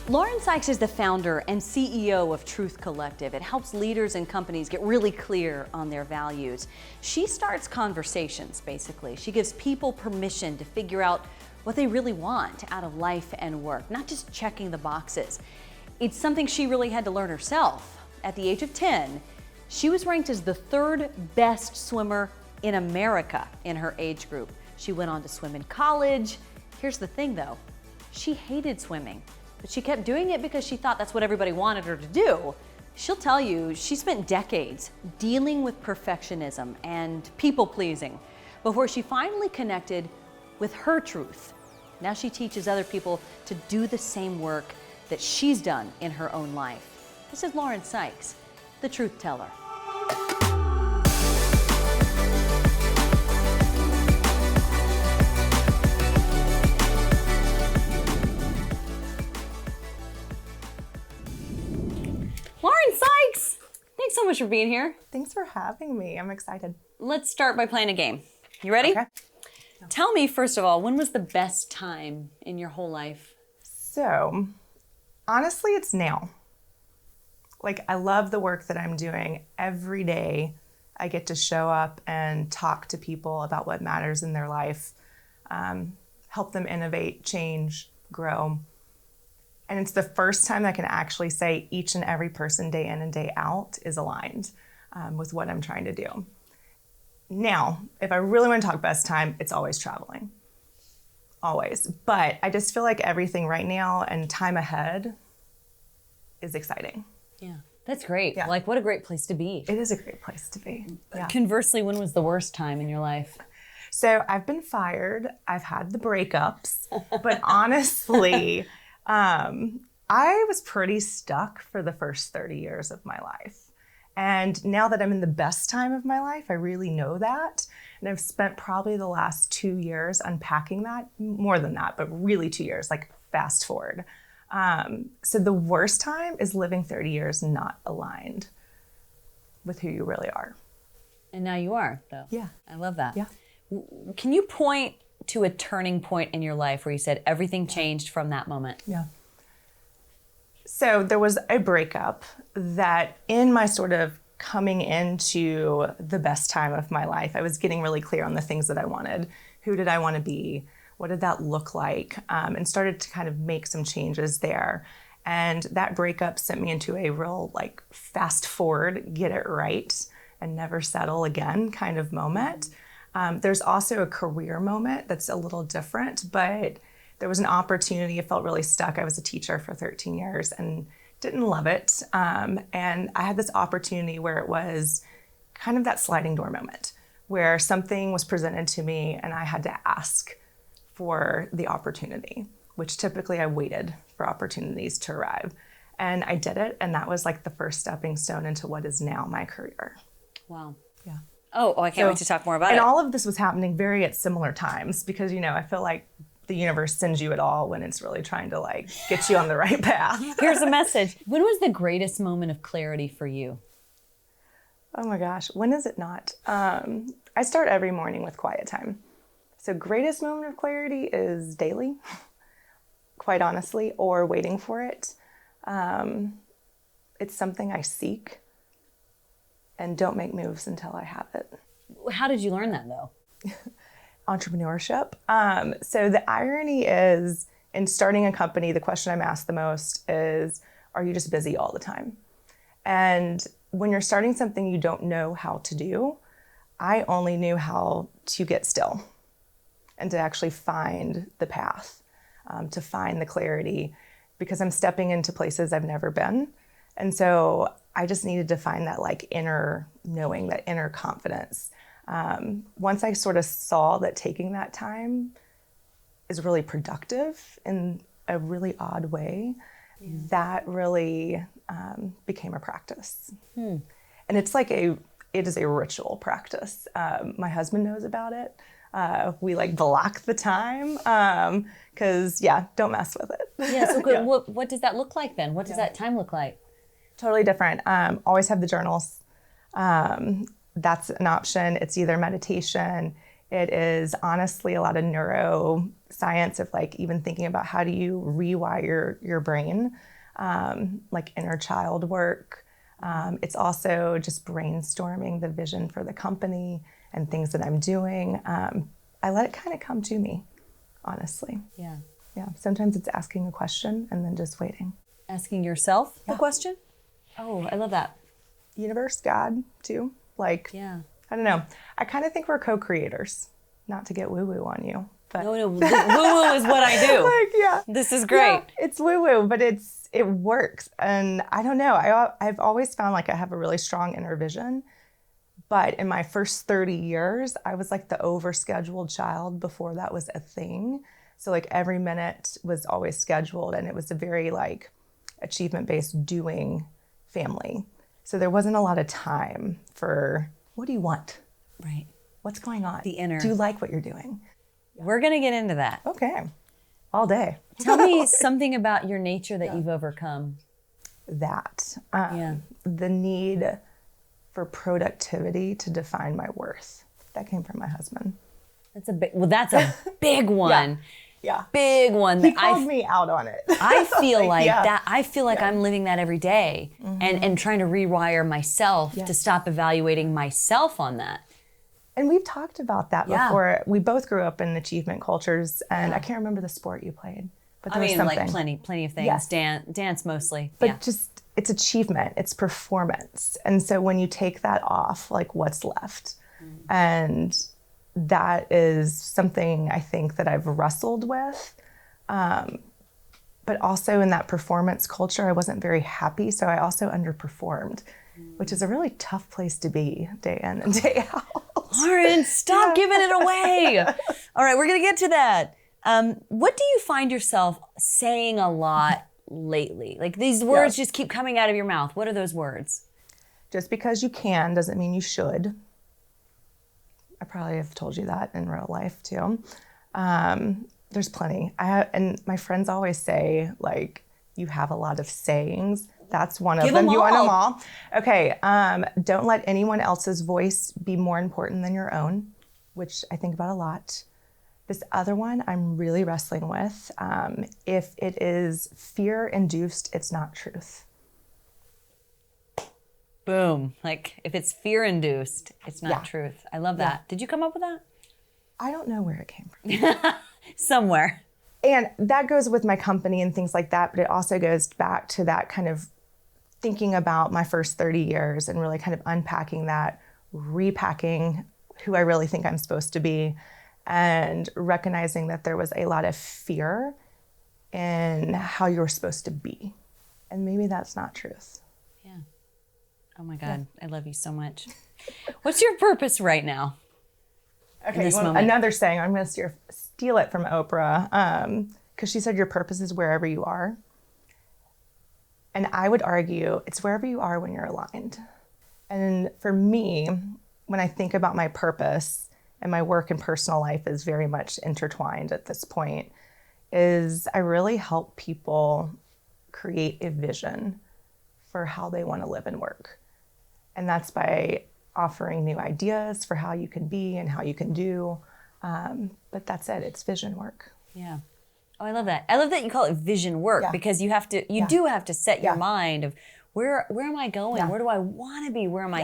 Lauren Sikes is the founder and CEO of Truth Collective. It helps leaders and companies get really clear on their values. She starts conversations, basically. She gives people permission to figure out what they really want out of life and work, not just checking the boxes. It's something she really had to learn herself. At the age of 10, she was ranked as the third best swimmer in America in her age group. She went on to swim in college. Here's the thing though, she hated swimming. But she kept doing it because she thought that's what everybody wanted her to do. She'll tell you she spent decades dealing with perfectionism and people-pleasing before she finally connected with her truth. Now she teaches other people to do the same work that she's done in her own life. This is Lauren Sikes, the truth teller. Lauren Sikes! Thanks so much for being here. Thanks for having me. I'm excited. Let's start by playing a game. You ready? Okay. Tell me, first of all, when was the best time in your whole life? So, honestly, it's now. I love the work that I'm doing. Every day, I get to show up and talk to people about what matters in their life, help them innovate, change, grow. And it's the first time I can actually say each and every person day in and day out is aligned with what I'm trying to do. Now, if I really want to talk best time, it's always traveling. Always. But I just feel like everything right now and time ahead is exciting. Yeah, that's great. Yeah. What a great place to be. It is a great place to be. Yeah. Conversely, when was the worst time in your life? So I've been fired. I've had the breakups. But honestly, I was pretty stuck for the first 30 years of my life. And now that I'm in the best time of my life, I really know that. And I've spent probably the last 2 years unpacking that, more than that, but really 2 years, fast forward. So the worst time is living 30 years not aligned with who you really are. And now you are, though. Yeah. I love that. Yeah. Can you point to a turning point in your life where you said everything changed from that moment? Yeah. So there was a breakup that in my sort of coming into the best time of my life, I was getting really clear on the things that I wanted. Who did I want to be? What did that look like? And started to kind of make some changes there. And that breakup sent me into a real fast forward, get it right, and never settle again kind of moment. There's also a career moment that's a little different, but there was an opportunity. I felt really stuck. I was a teacher for 13 years and didn't love it. And I had this opportunity where it was kind of that sliding door moment where something was presented to me and I had to ask for the opportunity, which typically I waited for opportunities to arrive. And I did it. And that was the first stepping stone into what is now my career. Wow. Yeah. Oh, I can't wait to talk more about it. And all of this was happening very at similar times because, I feel like the universe sends you it all when it's really trying to get you on the right path. Here's a message. When was the greatest moment of clarity for you? Oh my gosh, when is it not? I start every morning with quiet time. So greatest moment of clarity is daily, quite honestly, or waiting for it. It's something I seek and don't make moves until I have it. How did you learn that though? Entrepreneurship. So the irony is in starting a company, the question I'm asked the most is, are you just busy all the time? And when you're starting something you don't know how to do, I only knew how to get still and to actually find the path, to find the clarity, because I'm stepping into places I've never been. And so I just needed to find that inner knowing, that inner confidence. Once I sort of saw that taking that time is really productive in a really odd way, that really became a practice. And it's it is a ritual practice. My husband knows about it. We block the time because don't mess with it. Yeah, so good. Yeah. What does that look like then? What does that time look like? Totally different. Always have the journals. That's an option. It's either meditation, It is honestly a lot of neuroscience of like even thinking about how do you rewire your brain, like inner child work. It's also just brainstorming the vision for the company and things that I'm doing. I let it kind of come to me, honestly. Yeah. Yeah. Sometimes it's asking a question and then just waiting. Asking yourself a question? Oh, I love that. Universe, God, too. Like, Yeah. I don't know. I kind of think we're co-creators. Not to get woo-woo on you, but No, woo-woo is what I do. like, yeah, This is great. Yeah, it's woo-woo, but it works. And I don't know. I've always found like I have a really strong inner vision. But in my first 30 years, I was like the overscheduled child before that was a thing. So like every minute was always scheduled, and it was a very like achievement-based doing family. So there wasn't a lot of time for what do you want? Right. What's going on? The inner. Do you like what you're doing? We're going to get into that. Okay. All day. Tell me something about your nature that you've overcome. That. Yeah. The need for productivity to define my worth. That came from my husband. That's a big one. Yeah. Big one. He called me out on it. I feel like yeah. that. I feel like I'm living that every day, and trying to rewire myself to stop evaluating myself on that. And we've talked about that before. We both grew up in achievement cultures, and I can't remember the sport you played, but there was something. Like plenty of things. Yes. Dance mostly. But just it's achievement, it's performance. And so when you take that off, like what's left? And that is something I think that I've wrestled with. But also in that performance culture, I wasn't very happy. So I also underperformed, which is a really tough place to be day in and day out. Lauren, stop giving it away. All right, we're going to get to that. What do you find yourself saying a lot lately? Like these words just keep coming out of your mouth. What are those words? Just because you can doesn't mean you should. I probably have told you that in real life too. There's plenty. And my friends always say, like, you have a lot of sayings. That's one of them. You want them all? Okay. Don't let anyone else's voice be more important than your own, which I think about a lot. This other one I'm really wrestling with. If it is fear-induced, it's not truth. Boom. Like if it's fear-induced, it's not truth. I love that. Did you come up with that? I don't know where it came from. Somewhere. And that goes with my company and things like that, but it also goes back to that kind of thinking about my first 30 years and really kind of unpacking that, repacking who I really think I'm supposed to be, and recognizing that there was a lot of fear in how you're supposed to be. And maybe that's not truth. Yeah. Oh my God, I love you so much. What's your purpose right now? Okay, another saying, I'm going to steal it from Oprah, because she said your purpose is wherever you are. And I would argue it's wherever you are when you're aligned. And for me, when I think about my purpose, and my work and personal life is very much intertwined at this point, is I really help people create a vision for how they want to live and work. And that's by offering new ideas for how you can be and how you can do. But that's it, it's vision work. Yeah. Oh, I love that. I love that you call it vision work because you do have to set your mind of where am I going? Where do I want to be? Where am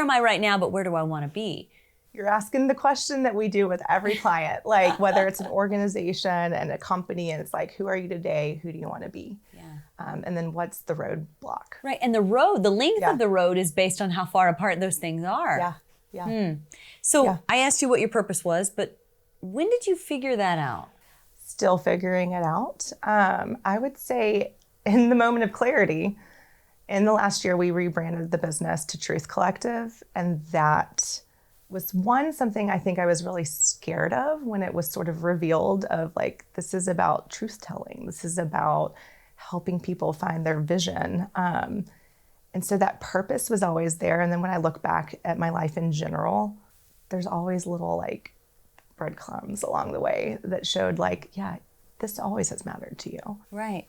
I right now, but where do I want to be? You're asking the question that we do with every client, like whether it's an organization and a company, and it's like, who are you today? Who do you want to be? Yeah. And then what's the roadblock? Right. And the length of the road is based on how far apart those things are. Yeah. Yeah. So I asked you what your purpose was, but when did you figure that out? Still figuring it out. I would say in the moment of clarity. In the last year, we rebranded the business to Truth Collective, and that was something I think I was really scared of when it was sort of revealed of like, this is about truth telling. This is about helping people find their vision. And so that purpose was always there. And then when I look back at my life in general, there's always little like breadcrumbs along the way that showed like, yeah, this always has mattered to you. Right.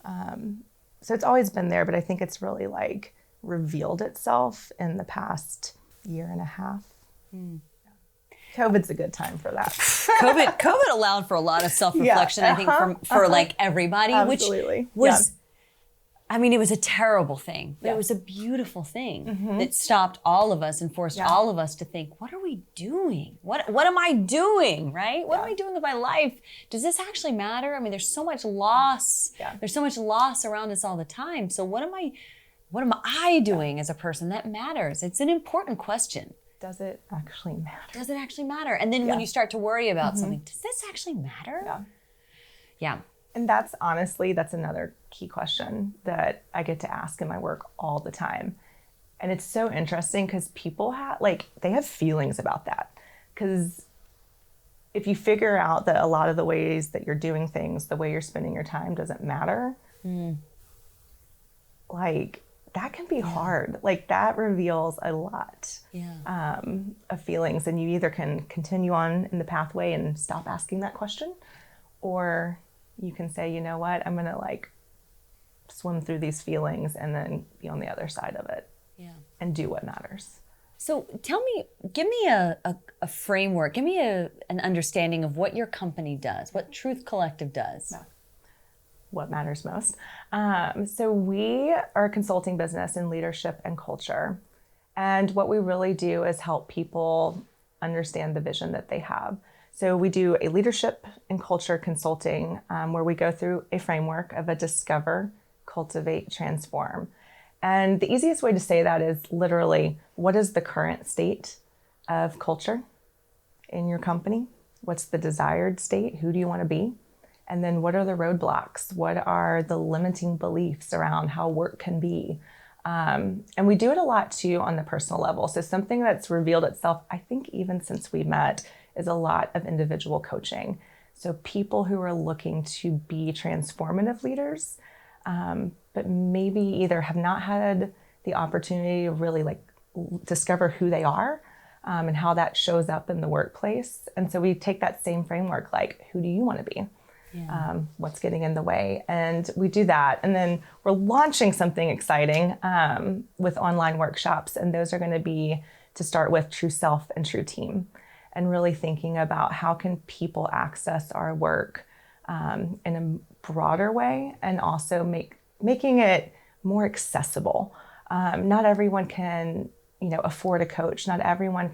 So it's always been there, but I think it's really like revealed itself in the past year and a half. COVID's a good time for that. COVID allowed for a lot of self-reflection, I think, for like everybody, Absolutely. which was, I mean, it was a terrible thing, but it was a beautiful thing that stopped all of us and forced all of us to think, what are we doing? What am I doing, right? What am I doing with my life? Does this actually matter? I mean, there's so much loss. There's so much loss around us all the time. So what am I doing as a person? That matters. It's an important question. Does it actually matter? Does it actually matter? And then when you start to worry about something, does this actually matter? Yeah. And that's another key question that I get to ask in my work all the time. And it's so interesting because people they have feelings about that. Because if you figure out that a lot of the ways that you're doing things, the way you're spending your time doesn't matter, that can be hard. That reveals a lot of feelings. And you either can continue on in the pathway and stop asking that question, or you can say, you know what, I'm going to swim through these feelings and then be on the other side of it and do what matters. So give me a framework, give me an understanding of what your company does, what Truth Collective does. What matters most. So we are a consulting business in leadership and culture. And what we really do is help people understand the vision that they have. So we do a leadership and culture consulting where we go through a framework of a discover, cultivate, transform. And the easiest way to say that is literally, what is the current state of culture in your company? What's the desired state? Who do you want to be? And then what are the roadblocks? What are the limiting beliefs around how work can be? And we do it a lot too on the personal level. So something that's revealed itself, I think even since we met, is a lot of individual coaching. So people who are looking to be transformative leaders, but maybe either have not had the opportunity to really discover who they are and how that shows up in the workplace. And so we take that same framework, who do you want to be? What's getting in the way? And we do that. And then we're launching something exciting with online workshops. And those are going to be, to start with, true self and true team. And really thinking about how can people access our work in a broader way, and also making it more accessible. Not everyone can, afford a coach. Not everyone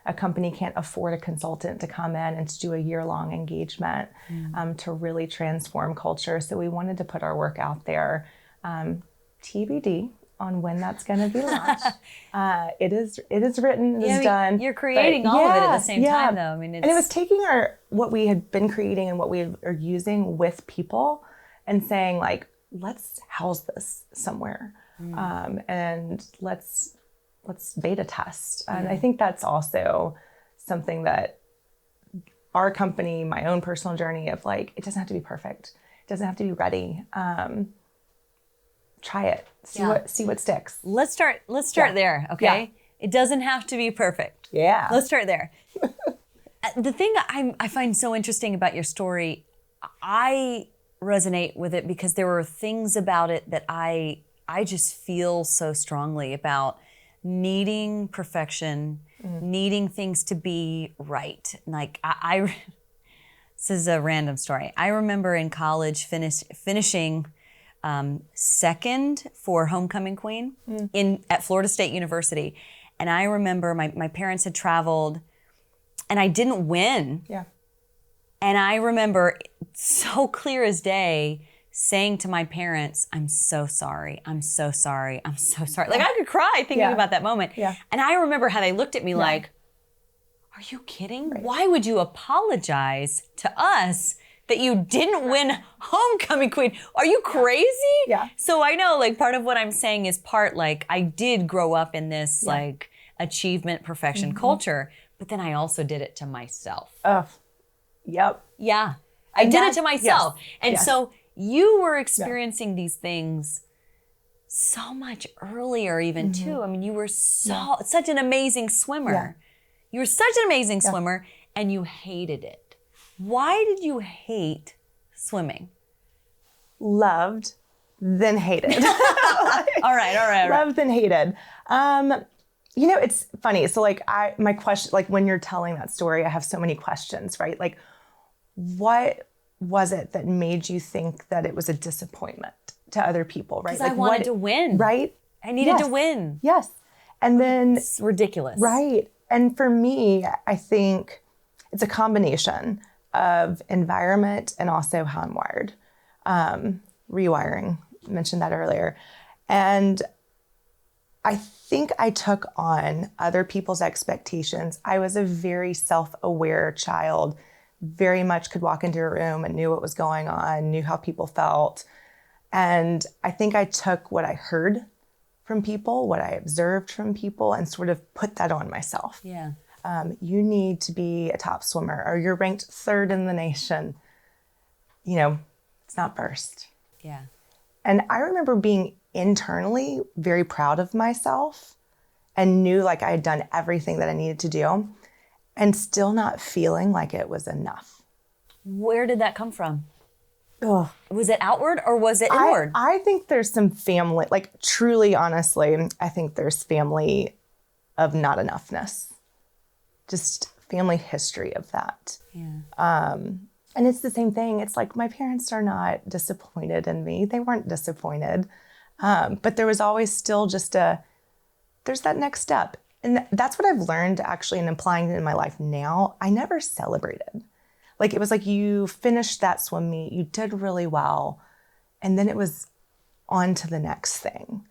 a company can't afford a consultant to come in and to do a year-long engagement to really transform culture. So we wanted to put our work out there. TBD on when that's going to be launched. It is written, it is done. You're creating all of it at the same time, though. I mean, and it was taking what we had been creating and what we are using with people and saying, let's house this somewhere, and let's beta test. And I think that's also something that our company, my own personal journey of it doesn't have to be perfect. It doesn't have to be ready. Try it. See what sticks. Let's start there, okay? It doesn't have to be perfect. Yeah. Let's start there. The thing I find so interesting about your story, I resonate with it because there were things about it that I just feel so strongly about needing perfection, needing things to be right. This is a random story. I remember in college finishing second for homecoming queen at Florida State University. And I remember my parents had traveled and I didn't win. Yeah. And I remember so clear as day saying to my parents, I'm so sorry. I'm so sorry. I'm so sorry. I could cry thinking about that moment. Yeah. And I remember how they looked at me are you kidding? Right. Why would you apologize to us that you didn't win homecoming queen? Are you crazy? Yeah. So I know part of what I'm saying is I did grow up in this achievement, perfection culture, but then I also did it to myself. Yep. Yeah. I did it to myself. Yes. And so you were experiencing these things so much earlier even too. I mean, you were such an amazing swimmer. Yeah. You were such an amazing swimmer and you hated it. Why did you hate swimming? Loved, then hated. All right. Loved, then hated. It's funny. So like my question, like when you're telling that story, I have so many questions, right? Like what was it that made you think that it was a disappointment to other people, right? Because I wanted to win. Right? I needed to win. Yes. And then, It's ridiculous. right. And for me, I think it's a combination of environment and also how I'm wired. Rewiring, mentioned that earlier. And I think I took on other people's expectations. I was a very self-aware child, very much could walk into a room and knew what was going on, knew how people felt. And I think I took what I heard from people, what I observed from people, and sort of put that on myself. Yeah. You need to be a top swimmer, or you're ranked third in the nation. It's not first. Yeah. And I remember being internally very proud of myself and knew like I had done everything that I needed to do and still not feeling like it was enough. Where did that come from? Ugh. Was it outward or was it inward? I think there's some family, like truly, honestly, I think there's family of not enoughness. Just family history of that. Yeah. And it's the same thing. It's like my parents are not disappointed in me. They weren't disappointed. But there was always still just there's that next step. And that's what I've learned actually in applying it in my life now. I never celebrated. Like it was like you finished that swim meet, you did really well. And then it was on to the next thing.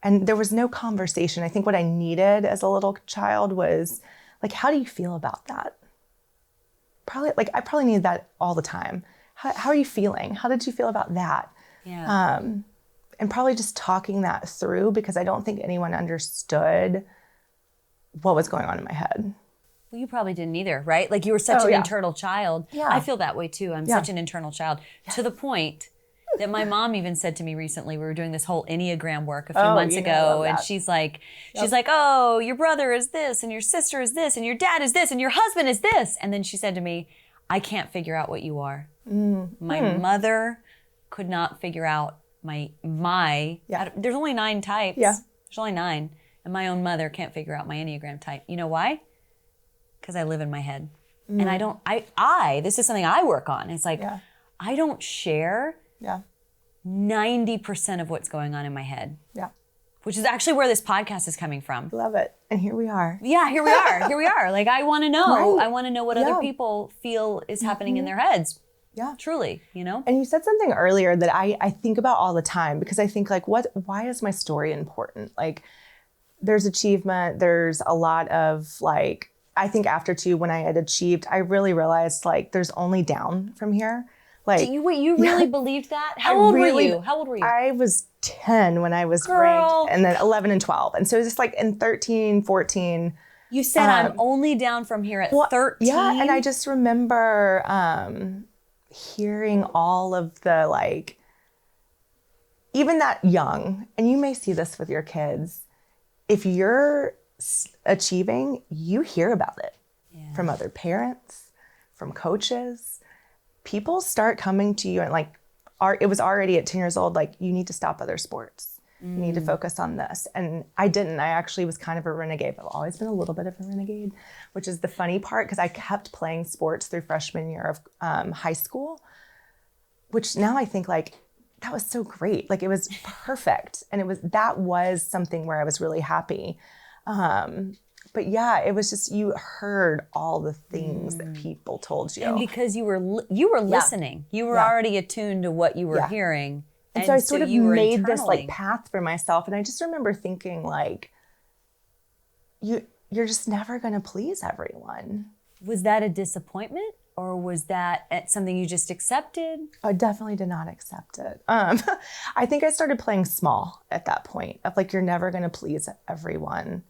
And there was no conversation. I think what I needed as a little child was like, how do you feel about that? I probably needed that all the time. How are you feeling? How did you feel about that? Yeah. And probably just talking that through because I don't think anyone understood what was going on in my head. Well, you probably didn't either, right? Like you were such an internal child. Yeah. I feel that way too. I'm such an internal child to the point that my mom even said to me recently, we were doing this whole Enneagram work a few months ago. And she's like, oh, your brother is this and your sister is this and your dad is this and your husband is this. And then she said to me, I can't figure out what you are. My mother could not figure out there's only 9 types. Yeah. There's only 9. And my own mother can't figure out my Enneagram type. You know why? Because I live in my head. And this is something I work on. It's like, I don't share 90% of what's going on in my head. Yeah. Which is actually where this podcast is coming from. Love it. And here we are. Yeah, here we are. Here we are. Like, I want to know. Right. I want to know what other people feel is happening in their heads. Yeah. Truly, And you said something earlier that I think about all the time because I think like, why is my story important? Like, there's achievement. There's a lot of like, I think after 2, when I had achieved, I really realized like, there's only down from here. Like, you really believed that? How old were you? I was 10 when I was ranked, and then 11 and 12. And so it was just like in 13, 14. You said I'm only down from here at 13? Yeah, and I just remember hearing all of the like, even that young, and you may see this with your kids, if you're achieving, you hear about it from other parents, from coaches. People start coming to you and like, it was already at 10 years old, like you need to stop other sports. You need to focus on this. And I didn't. I actually was kind of a renegade. I've always been a little bit of a renegade, which is the funny part because I kept playing sports through freshman year of high school, which now I think like, that was so great. Like it was perfect. And that was something where I was really happy. But yeah, it was just, you heard all the things that people told you. And because you were listening, you were already attuned to what you were hearing. And so I sort of made this like path for myself. And I just remember thinking like, you're just never going to please everyone. Was that a disappointment or was that something you just accepted? I definitely did not accept it. I think I started playing small at that point of like, you're never going to please everyone.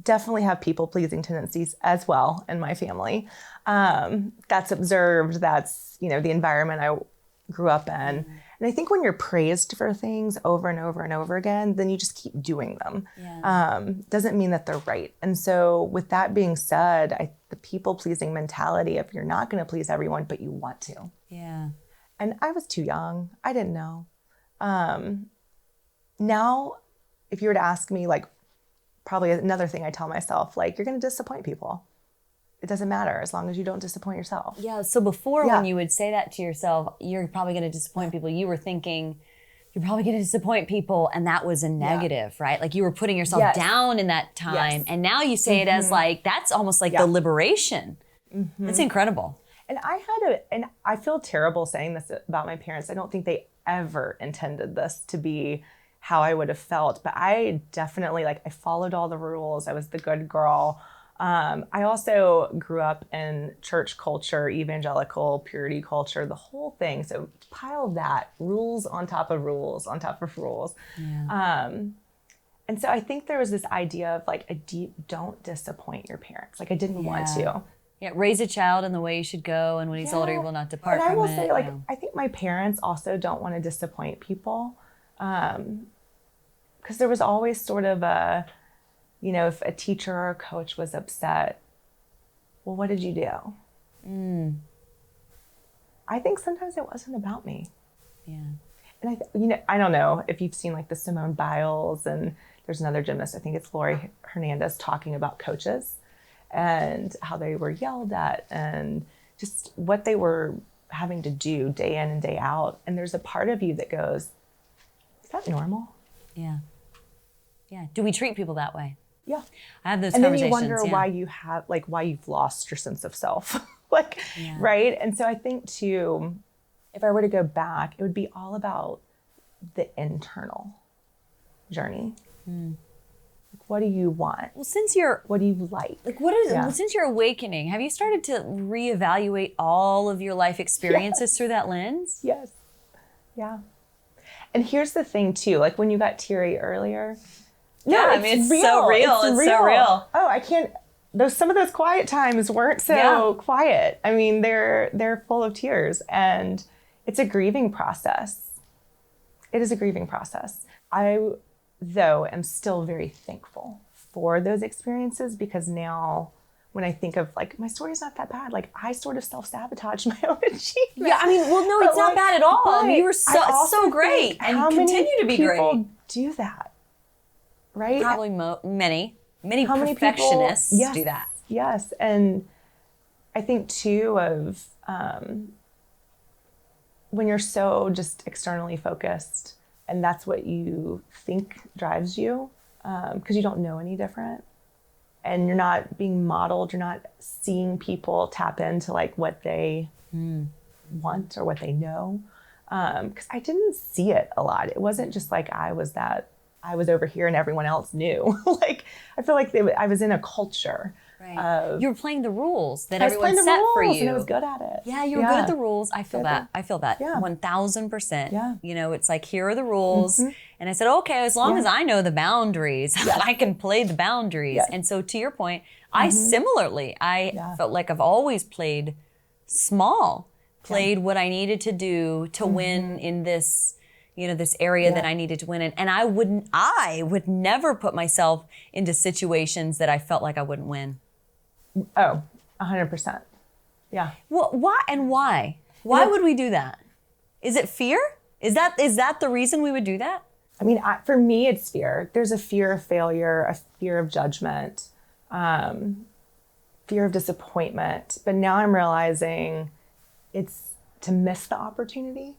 Definitely have people-pleasing tendencies as well in my family. That's observed. That's, the environment I grew up in. And I think when you're praised for things over and over and over again, then you just keep doing them. Doesn't mean that they're right. And so with that being said, the people-pleasing mentality of you're not going to please everyone, but you want to. Yeah. And I was too young. I didn't know. Now, if you were to ask me, like, probably another thing I tell myself, like, you're going to disappoint people. It doesn't matter as long as you don't disappoint yourself. Yeah. So before, when you would say that to yourself, you're probably going to disappoint people, you were thinking, you're probably going to disappoint people. And that was a negative, right? Like you were putting yourself down in that time. And now you say it as like, that's almost like the liberation. It's incredible. And I feel terrible saying this about my parents. I don't think they ever intended this to be how I would have felt. But I definitely, like, I followed all the rules. I was the good girl. I also grew up in church culture, evangelical purity culture, the whole thing. So pile that, rules on top of rules on top of rules. Yeah. And so I think there was this idea of like a deep, don't disappoint your parents. Like I didn't want to. Yeah, raise a child in the way you should go, and when he's older, he will not depart from it. And I will say, like, I think my parents also don't want to disappoint people. Because there was always sort of a, you know, if a teacher or a coach was upset, well, what did you do? I think sometimes it wasn't about me. Yeah. And you know, I don't know if you've seen like the Simone Biles, and there's another gymnast, I think it's Lori Hernandez, talking about coaches and how they were yelled at and just what they were having to do day in and day out. And there's a part of you that goes, is that normal? Yeah. Yeah. Do we treat people that way? Yeah. I have those and conversations. And then you wonder why you've lost your sense of self. Right? And so I think too, if I were to go back, it would be all about the internal journey. What do you want? Well, what do you like? Like, what is well, since you're awakening, have you started to reevaluate all of your life experiences through that lens? Yes. Yeah. And here's the thing too, like when you got teary earlier. It's real. So real. It's so real. Oh, I can't. Some of those quiet times weren't so quiet. I mean, they're full of tears, and it's a grieving process. It is a grieving process. I, though, am still very thankful for those experiences, because now when I think of like, my story's not that bad. Like I sort of self-sabotaged my own achievement. Yeah, I mean, well, no, it's not bad at all. I mean, you were so great and continue to be great. How many people do that? Right? Probably many perfectionists do that. Yes. And I think too of when you're so just externally focused and that's what you think drives you, because you don't know any different and you're not being modeled, you're not seeing people tap into like what they want or what they know. Because I didn't see it a lot. It wasn't just like I was over here and everyone else knew. Like, I feel like I was in a culture. Right. You were playing the rules that everyone set for you. And I was good at it. Yeah, you were good at the rules. I feel that. I feel that. Yeah. 1000%. Yeah. You know, it's like, here are the rules. And I said, okay, as long as I know the boundaries, I can play the boundaries. Yeah. And so to your point, I similarly, felt like I've always played small, played what I needed to do to win in this, you know, this area that I needed to win in. And I would never put myself into situations that I felt like I wouldn't win. Oh, 100%. Yeah. Well, why and why? Why would we do that? Is it fear? Is that the reason we would do that? I mean, for me, it's fear. There's a fear of failure, a fear of judgment, fear of disappointment. But now I'm realizing it's to miss the opportunity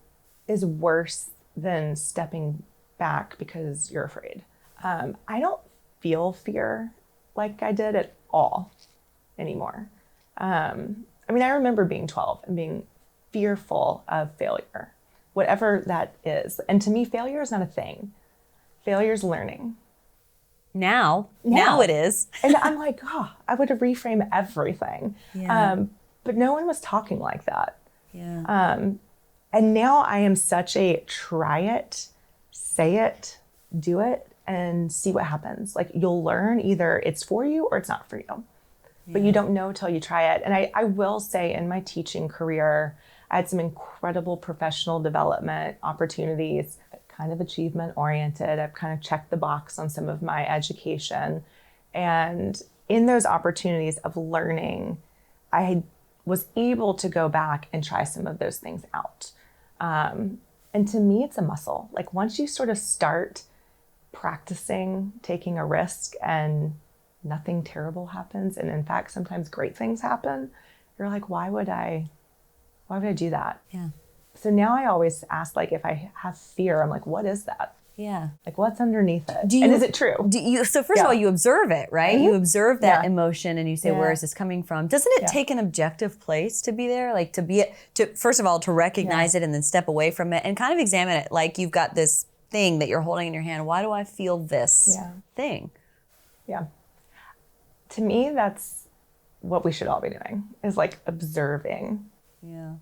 is worse than stepping back because you're afraid. I don't feel fear like I did at all anymore. I mean, I remember being 12 and being fearful of failure, whatever that is. And to me, failure is not a thing. Failure is learning. Now it is. And I'm like, I would have reframed everything. Yeah. But no one was talking like that. Yeah. And now I am such a try it, say it, do it, and see what happens. Like you'll learn either it's for you or it's not for you. But you don't know till you try it. And I will say in my teaching career, I had some incredible professional development opportunities, kind of achievement oriented. I've kind of checked the box on some of my education. And in those opportunities of learning, I was able to go back and try some of those things out. And to me, it's a muscle. Like once you sort of start practicing taking a risk and nothing terrible happens. And in fact, sometimes great things happen. You're like, why would I do that? Yeah. So now I always ask, like, if I have fear, I'm like, what is that? Yeah. Like, what's underneath it? And is it true? So first of all, you observe it, right? You observe that emotion and you say, where is this coming from? Doesn't it take an objective place to be there? Like to first of all, to recognize it and then step away from it and kind of examine it. Like you've got this thing that you're holding in your hand. Why do I feel this thing? Yeah. To me, that's what we should all be doing, is like observing. Yeah.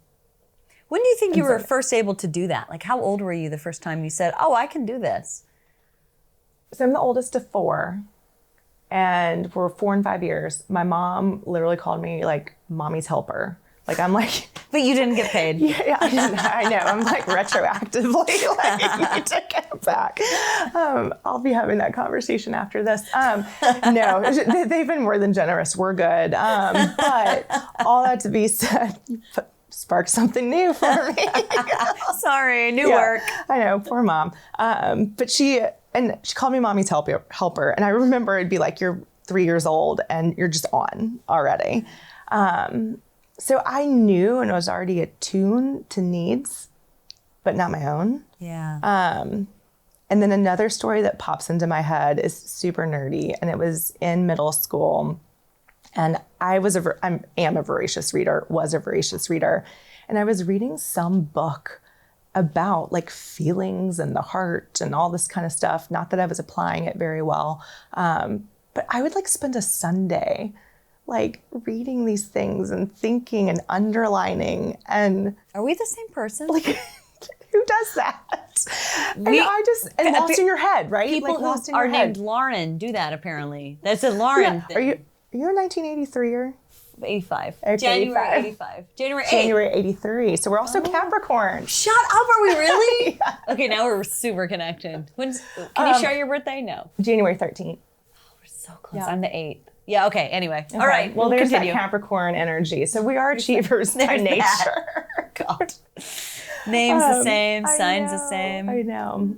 When do you think you were first able to do that? Like, how old were you the first time you said, oh, I can do this? So I'm the oldest of 4. And for 4 and 5 years, my mom literally called me like mommy's helper. Like, I'm like... But you didn't get paid. I know. I'm like retroactively, like, you need to get back. I'll be having that conversation after this. No, they've been more than generous. We're good. But all that to be said, sparked something new for me. Sorry, new work. I know, poor mom. But she called me mommy's helper. And I remember it'd be like, you're 3 years old and you're just on already. So I knew and was already attuned to needs, but not my own. Yeah. And then another story that pops into my head is super nerdy. And it was in middle school. And I am a voracious reader, was a voracious reader. And I was reading some book about like feelings and the heart and all this kind of stuff. Not that I was applying it very well. But I would like spend a Sunday like reading these things and thinking and underlining. And are we the same person? Like, who does that? And lost in your head, right? People like, who are named Lauren do that apparently. That's a Lauren thing. Are you a 1983er? 85. Okay, January 85. January 8th. January 83. So we're also Capricorn. Shut up, are we really? Okay, now we're super connected. Can you share your birthday? No. January 13th. Oh, we're so close. I'm the 8th. Yeah, okay, anyway. Okay. All right, well, there's continue. that Capricorn energy. So we are achievers by nature. God. Name's the same, signs the same. I know.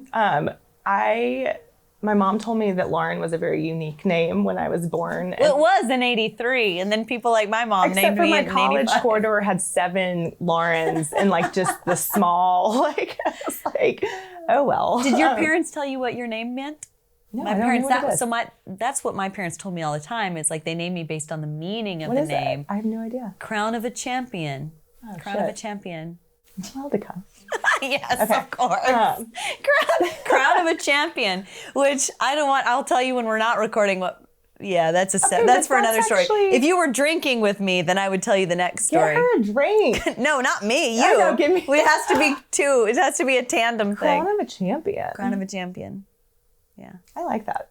My mom told me that Lauren was a very unique name when I was born. Well, it was in 83, and then people like my mom named me in 85. Except for my college corridor had 7 Laurens and like just the small, like, it's like, oh well. Did your parents tell you what your name meant? No, my I don't parents, know what it is. that's what my parents told me all the time. It's like they named me based on the meaning of what the is name. It? I have no idea. Crown of a champion. Oh, Crown of a champion. Well, to come. Yes, okay. Of course. Crown of a champion, which I'll tell you when we're not recording what. Yeah, that's that's for another story. If you were drinking with me, then I would tell you the next story. Get her a drink. No, not me. You. I know, give me. It has to be 2. It has to be a tandem thing. Crown of a champion. Crown of a champion. Yeah. I like that.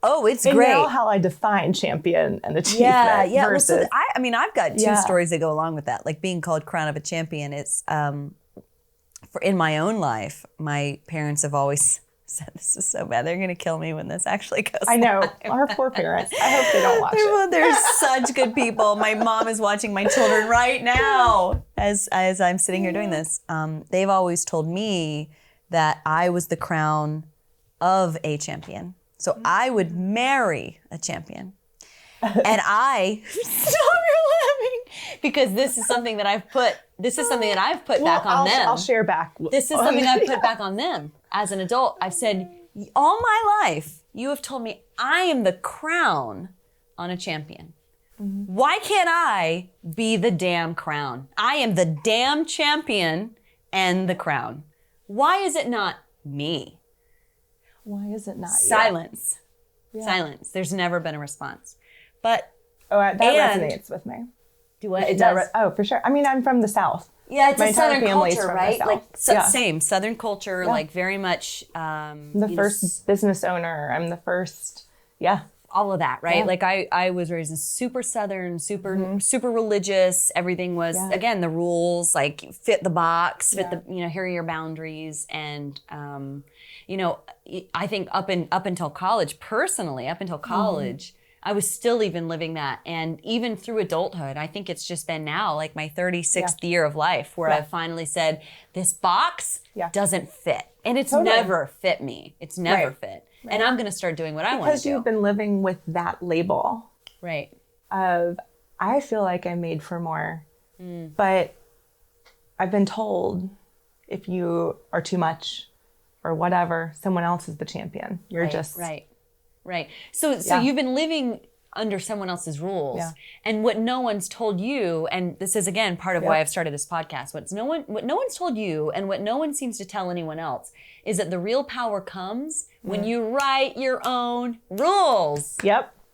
Oh, it's and great. Now how I define champion and achievement versus... Well, so I've got 2 stories that go along with that. Like being called Crown of a Champion. It's, in my own life, my parents have always said, this is so bad. They're going to kill me when this actually goes I know. live. Our poor parents. I hope they don't watch it. They're such good people. My mom is watching my children right now as I'm sitting here doing this. They've always told me that I was the crown of a champion. So I would marry a champion. And stop laughing, because this is something that I've put back on them. I'll share back. This is something I've put back on them as an adult. I've said, all my life, you have told me I am the crown on a champion. Mm-hmm. Why can't I be the damn crown? I am the damn champion and the crown. Why is it not me? Why is it not Silence. Yeah. Silence. There's never been a response. But that resonates with me. Do what? It does. For sure. I mean, I'm from the South. Yeah, it's a Southern culture, right? Like same Southern culture, like very much. I'm the first business owner. I'm the first. Yeah. All of that, right? Yeah. Like I was raised in super Southern, super religious. Everything was again the rules, like fit the box, here are your boundaries, and I think up until college, personally, I was still even living that. And even through adulthood, I think it's just been now like my 36th year of life where I've finally said, this box doesn't fit. And it's never fit me. It's never fit. And I'm going to start doing what I want to do. Because you've been living with that label. Right. Of, I feel like I'm made for more. But I've been told if you are too much or whatever, someone else is the champion. You're just... Right. So you've been living under someone else's rules. And what no one's told you, and this is again part of why I've started this podcast, what no one's told you and what no one seems to tell anyone else is that the real power comes when you write your own rules.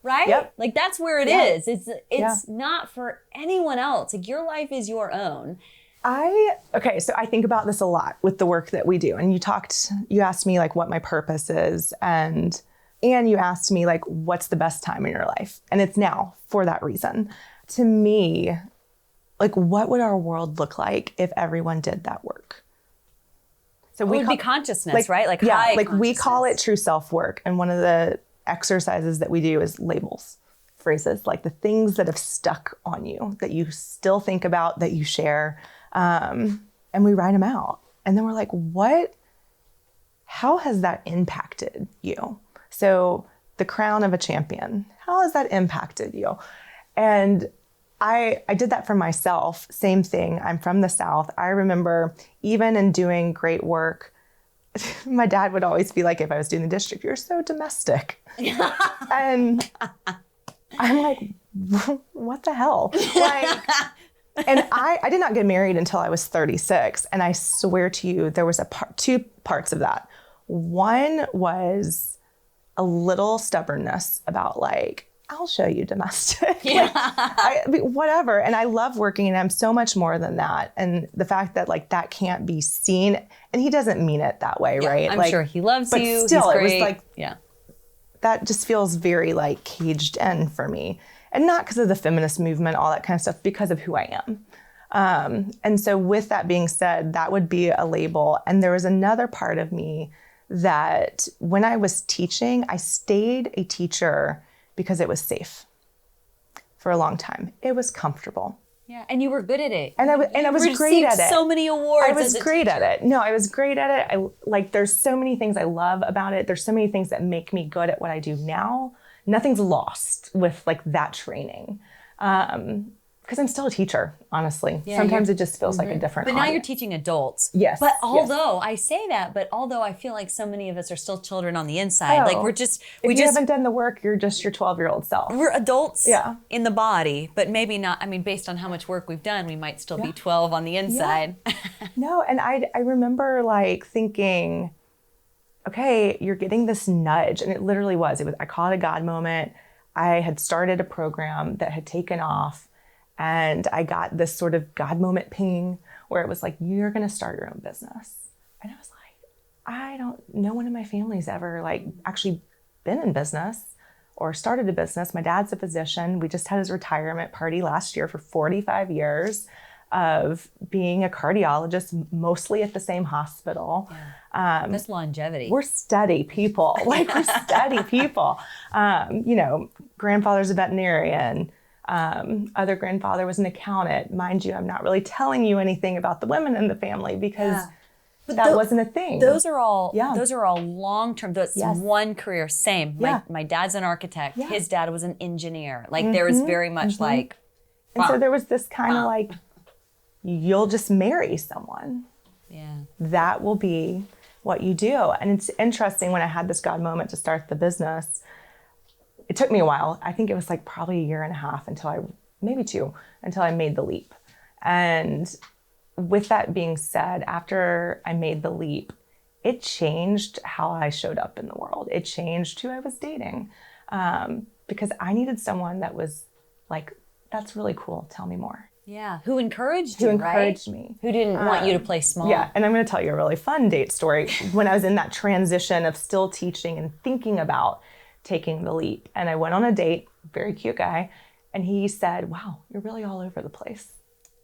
Right? Like that's where it is. It's not for anyone else. Like your life is your own. So I think about this a lot with the work that we do. And you asked me like what my purpose is, and you asked me like, what's the best time in your life? And it's now for that reason. To me, like what would our world look like if everyone did that work? So it would be consciousness, right? Like high consciousness. We call it true self-work. And one of the exercises that we do is labels, phrases, like the things that have stuck on you, that you still think about, that you share. And we write them out. And then we're like, how has that impacted you? So the crown of a champion, how has that impacted you? And I did that for myself. Same thing. I'm from the South. I remember even in doing great work, my dad would always be like, if I was doing the district, you're so domestic. And I'm like, what the hell? Like, and I did not get married until I was 36. And I swear to you, there was two parts of that. One was a little stubbornness about like, I'll show you domestic. Whatever. And I love working, and I'm so much more than that. And the fact that like that can't be seen, and he doesn't mean it that way, right? I'm sure he loves you. But still, he's great. It was like, that just feels very like caged in for me. And not because of the feminist movement, all that kind of stuff, because of who I am. And so with that being said, that would be a label. And there was another part of me that when I was teaching, I stayed a teacher because it was safe for a long time. It was comfortable. Yeah, and you were good at it. And I was great at it. So many awards. I was great at it. No, I was great at it. There's so many things I love about it. There's so many things that make me good at what I do now. Nothing's lost with like that training. Because I'm still a teacher, honestly. Sometimes it just feels like a different But now you're teaching adults. Yes. But although I say that, although I feel like so many of us are still children on the inside, like we haven't done the work, you're just your 12-year-old self. We're adults in the body, but maybe not. I mean, based on how much work we've done, we might still be 12 on the inside. No, and I remember like thinking, okay, you're getting this nudge. And it literally was. I call it a God moment. I had started a program that had taken off. And I got this sort of God moment ping where it was like, you're going to start your own business. And I was like, no one in my family's ever like actually been in business or started a business. My dad's a physician. We just had his retirement party last year for 45 years of being a cardiologist, mostly at the same hospital. That's longevity. We're steady people. We're steady people. Grandfather's a veterinarian. Other grandfather was an accountant. Mind you, I'm not really telling you anything about the women in the family because that wasn't a thing. Those are all long-term. That's one career. Same. My dad's an architect. His dad was an engineer. Like there was very much like. And so there was this kind of like, you'll just marry someone. Yeah. That will be what you do. And it's interesting when I had this God moment to start the business. It took me a while. I think it was like probably a year and a half maybe two, until I made the leap. And with that being said, after I made the leap, it changed how I showed up in the world. It changed who I was dating because I needed someone that was like, that's really cool. Tell me more. Yeah. Who encouraged you, Who encouraged me. Who didn't want you to play small. Yeah. And I'm going to tell you a really fun date story. When I was in that transition of still teaching and thinking about taking the leap. And I went on a date, very cute guy. And he said, wow, you're really all over the place.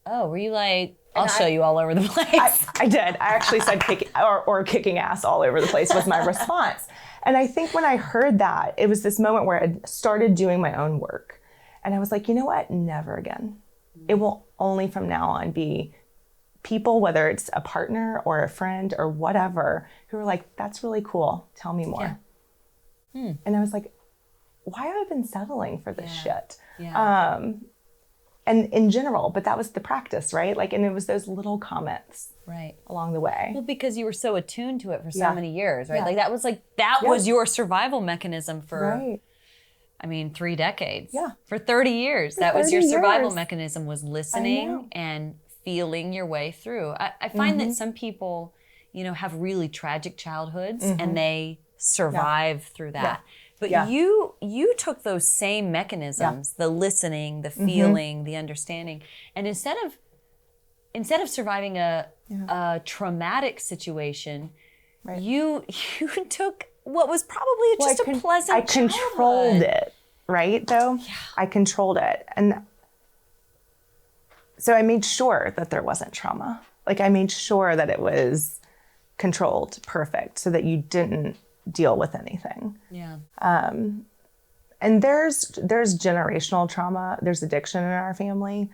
Oh, were you like, I'll show you all over the place? I did. I actually said kicking ass all over the place was my response. And I think when I heard that, it was this moment where I started doing my own work. And I was like, you know what? Never again. It will only from now on be people, whether it's a partner or a friend or whatever, who are like, that's really cool. Tell me more. Yeah. And I was like, why have I been settling for this shit? Yeah. And in general, but that was the practice, right? Like, and it was those little comments along the way. Well, because you were so attuned to it for so many years, right? Yeah. Like that was your survival mechanism for, Right. I mean, 3 decades. Yeah. For 30 years. For that was 30 your survival years. mechanism, was listening and feeling your way through. I find that some people, you know, have really tragic childhoods and they survive through that. But you took those same mechanisms, the listening, the feeling, the understanding, and instead of surviving a traumatic situation, you took what was probably just a pleasant I controlled it, right, though? Yeah. I controlled it. And so I made sure that there wasn't trauma. Like, I made sure that it was controlled, perfect, so that you didn't deal with anything. Yeah. And there's generational trauma. There's addiction in our family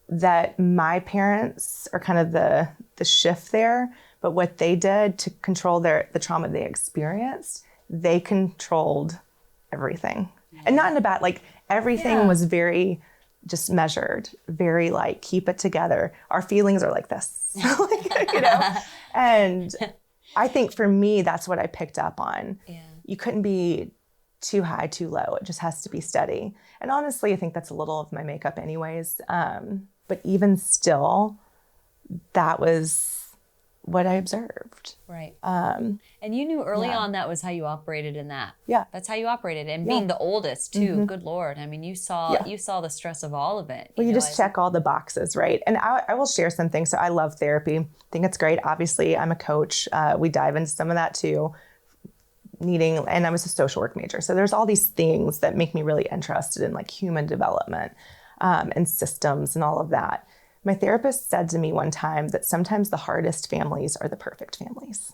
that my parents are kind of the shift there. But what they did to control the trauma they experienced, they controlled everything. And not in a bad, like, everything was very just measured, very like, keep it together. Our feelings are like this, you know? And I think for me, that's what I picked up on. Yeah. You couldn't be too high, too low. It just has to be steady. And honestly, I think that's a little of my makeup anyways. But even still, that was what I observed. Right. And you knew early on that was how you operated in that. Yeah. That's how you operated. And being the oldest too, good Lord. I mean, you saw the stress of all of it. Well, you just check all the boxes, right? And I will share some things. So I love therapy. I think it's great. Obviously, I'm a coach. We dive into some of that too. And I was a social work major. So there's all these things that make me really interested in like human development and systems and all of that. My therapist said to me one time that sometimes the hardest families are the perfect families.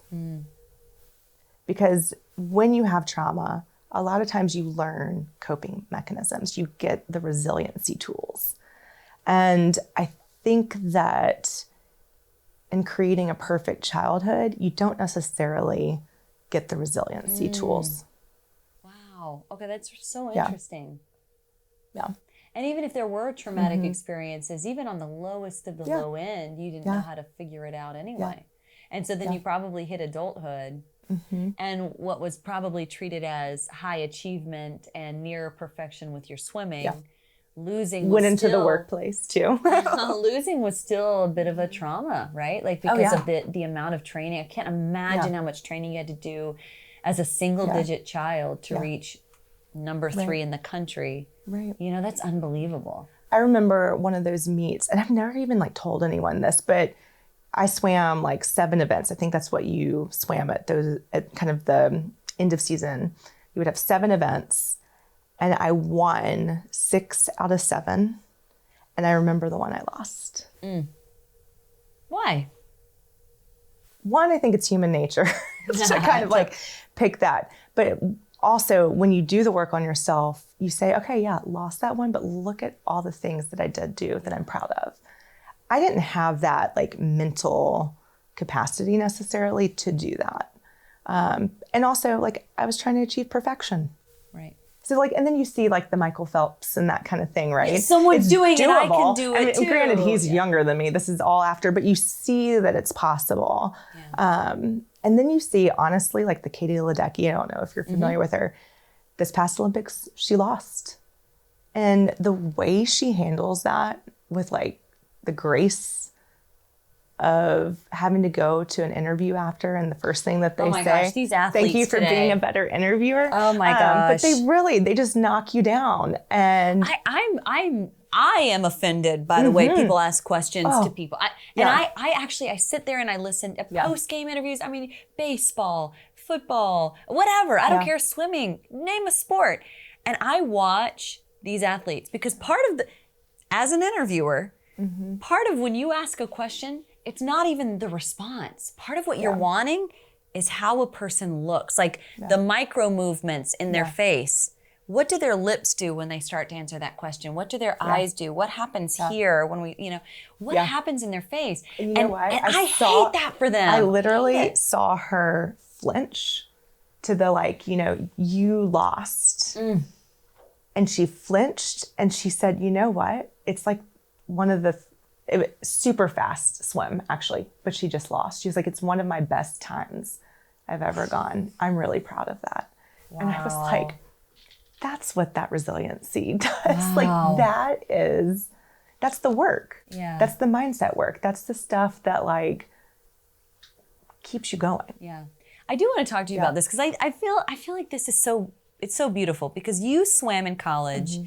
Because when you have trauma, a lot of times you learn coping mechanisms. You get the resiliency tools. And I think that in creating a perfect childhood, you don't necessarily get the resiliency tools. Wow. Okay, that's so interesting. Yeah. And even if there were traumatic experiences, even on the lowest of the low end, you didn't know how to figure it out anyway. And so then you probably hit adulthood, and what was probably treated as high achievement and near perfection with your swimming, losing went into the workplace too. Losing was still a bit of a trauma, right? Like, because of the amount of training. I can't imagine how much training you had to do as a single digit child to reach number 3 in the country. Right. You know, that's unbelievable. I remember one of those meets, and I've never even like told anyone this, but I swam like 7 events. I think that's what you swam at kind of the end of season. You would have 7 events, and I won 6 out of 7. And I remember the one I lost. Why? One, I think it's human nature to kind of like pick that. But also, when you do the work on yourself, you say, okay, lost that one, but look at all the things that I did do that I'm proud of. I didn't have that like mental capacity necessarily to do that. And also, like, I was trying to achieve perfection. Right. So like, and then you see like the Michael Phelps and that kind of thing, right? Someone's doing it, I can do it too. Granted, he's younger than me. This is all after, but you see that it's possible. Yeah. And then you see, honestly, like the Katie Ledecky, I don't know if you're familiar with her, this past Olympics, she lost. And the way she handles that with like the grace of having to go to an interview after, and the first thing that they say, gosh, these athletes thank you for today. being a better interviewer. Oh my gosh. But they just knock you down. And I am offended by the way people ask questions to people. I sit there and I listen to post-game interviews. I mean, baseball, football, whatever. I don't care, swimming, name a sport. And I watch these athletes because as an interviewer, part of when you ask a question, it's not even the response. Part of what you're wanting is how a person looks, like the micro movements in their face. What do their lips do when they start to answer that question? What do their eyes do? What happens here when we, what happens in their face? And you know what? And I hate that for them. I literally saw her flinch to the you lost. And she flinched and she said, you know what? It's like super fast swim actually, but she just lost. She was like, it's one of my best times I've ever gone. I'm really proud of that. Wow. And I was like, that's what that resiliency does. Wow. Like that's the work. Yeah. That's the mindset work. That's the stuff that keeps you going. Yeah. I do want to talk to you about this because I feel like this is it's so beautiful because you swam in college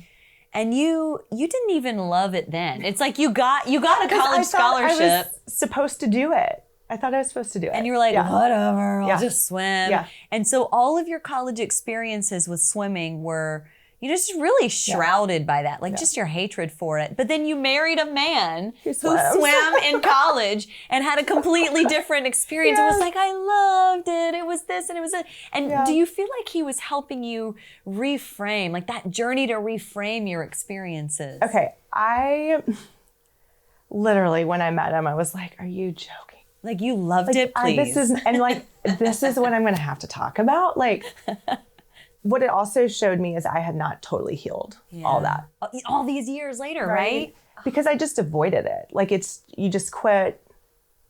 and you didn't even love it then. It's like you got a college scholarship. I was supposed to do it. I thought I was supposed to do it. And you were like, whatever, I'll just swim. Yeah. And so all of your college experiences with swimming were, just really shrouded by that, just your hatred for it. But then you married a man who swam in college and had a completely different experience. It was like, I loved it. It was this and it was that. And do you feel like he was helping you reframe, like that journey to reframe your experiences? Okay. I literally, when I met him, I was like, are you joking? Like you loved it, please. This is what I'm going to have to talk about. What it also showed me is I had not totally healed all that. All these years later, right? Because I just avoided it. You just quit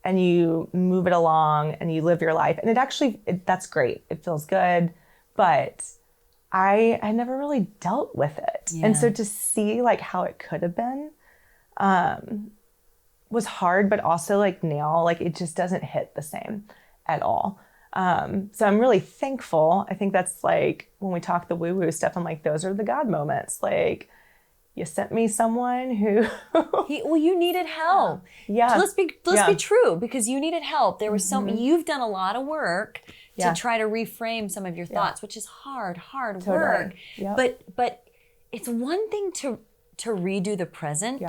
and you move it along and you live your life. And that's great. It feels good. But I never really dealt with it. Yeah. And so to see how it could have been, was hard, but also now, it just doesn't hit the same at all. So I'm really thankful. I think that's when we talk the woo-woo stuff, I'm like, those are the God moments. You sent me someone who you needed help. Yeah. So let's be true, because you needed help. There was you've done a lot of work to try to reframe some of your thoughts, which is hard work. Yep. But it's one thing to redo the present. Yeah.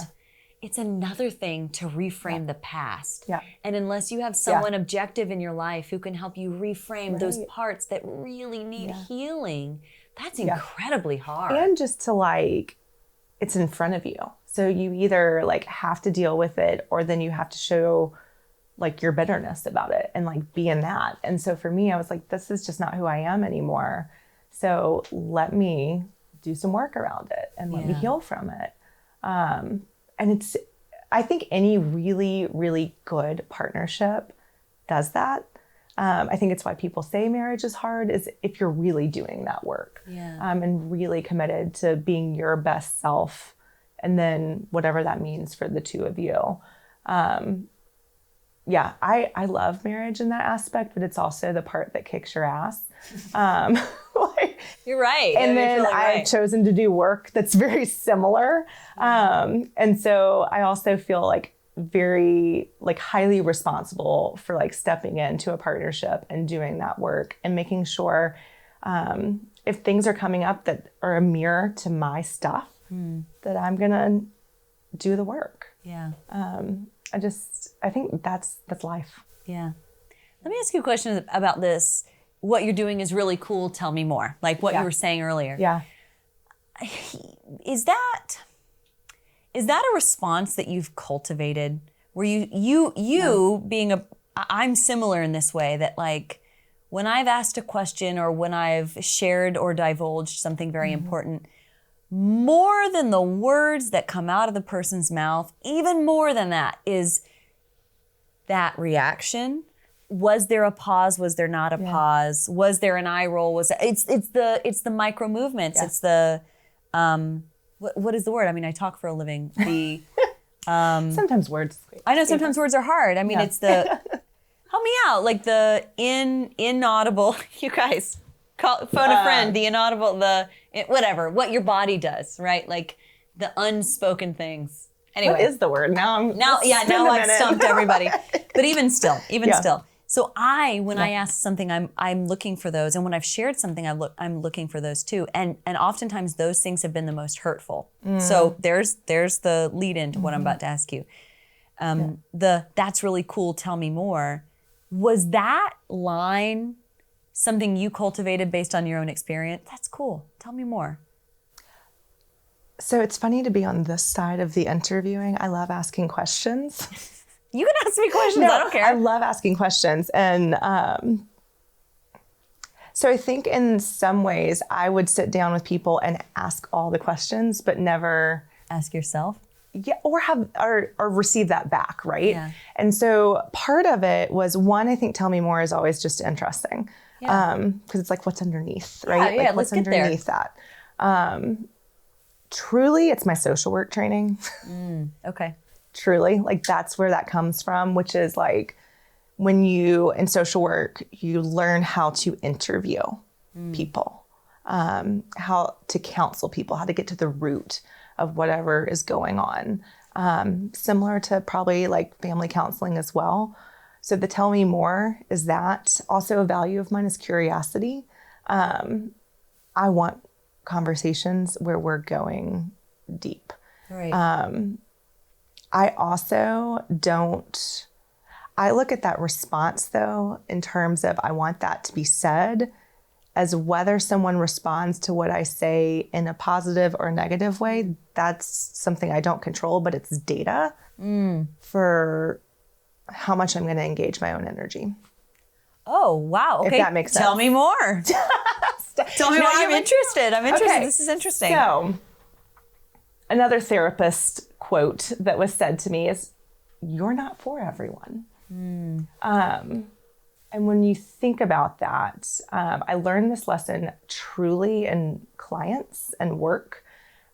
It's another thing to reframe the past. Yeah. And unless you have someone objective in your life who can help you reframe those parts that really need healing, that's incredibly hard. And just to it's in front of you. So you either have to deal with it, or then you have to show your bitterness about it and be in that. And so for me, I was like, this is just not who I am anymore. So let me do some work around it and let me heal from it. And I think any really, really good partnership does that. I think it's why people say marriage is hard, is if you're really doing that work and really committed to being your best self, and then whatever that means for the two of you. I love marriage in that aspect, but it's also the part that kicks your ass. You're right. And then I've chosen to do work that's very similar. And so I also feel very highly responsible for stepping into a partnership and doing that work and making sure if things are coming up that are a mirror to my stuff, that I'm gonna do the work. Yeah. I think that's life. Yeah. Let me ask you a question about this. What you're doing is really cool. Tell me more. Like what you were saying earlier. Yeah. Is that a response that you've cultivated? Where you being I'm similar in this way, that when I've asked a question or when I've shared or divulged something very important, more than the words that come out of the person's mouth, even more than that is that reaction. Was there a pause? Was there not a pause? Was there an eye roll? It's the micro movements. It's the what is the word? I mean, I talk for a living. The sometimes words. I know sometimes words are hard. I mean, it's the help me out, the inaudible. You guys phone a friend. The inaudible. Whatever. What your body does, right? The unspoken things. Anyway, what is the word? Now I've stumped everybody. But even still. So when I ask something, I'm looking for those, and when I've shared something, I'm looking for those too. And oftentimes those things have been the most hurtful. So there's the lead into what I'm about to ask you. That's really cool. Tell me more. Was that line something you cultivated based on your own experience? That's cool. Tell me more. So it's funny to be on this side of the interviewing. I love asking questions. You can ask me questions. No, I don't care. I love asking questions. And so I think in some ways I would sit down with people and ask all the questions, but never Ask yourself. yeah, or receive that back, right? Yeah. And so part of it was one, I think Tell Me More is always just interesting. Yeah. Because it's like what's underneath, right? Yeah, like let's what's get there. underneath that. Truly, it's my social work training. Okay. Truly, like that's where that comes from, which is like when you in social work, you learn how to interview people, how to counsel people, how to get to the root of whatever is going on. Similar to probably like family counseling as well. So the Tell Me More is that. Also a value of mine is curiosity. I want conversations where we're going deep. Right. I also don't, I look at that response though, in terms of I want that to be said as whether someone responds to what I say in a positive or negative way. That's something I don't control, but it's data for how much I'm going to engage my own energy. Oh, wow. Okay. If that makes sense. Tell me more. Tell me No, more. I'm you're- interested. I'm interested. Okay. This is interesting. So, another therapist quote that was said to me is, "You're not for everyone." And when you think about that, I learned this lesson truly in clients and work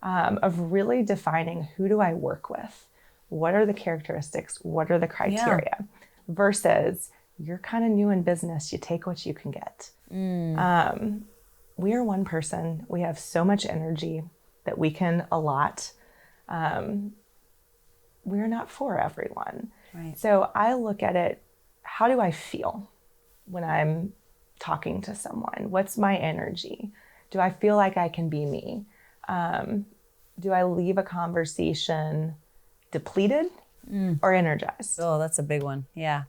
of really defining who do I work with? What are the characteristics? What are the criteria? Versus you're kind of new in business. You take what you can get. We are one person. We have so much energy that we can allot. We're not for everyone. Right. So I look at it, how do I feel when I'm talking to someone? What's my energy? Do I feel like I can be me? Do I leave a conversation depleted or energized? Oh, that's a big one. Yeah.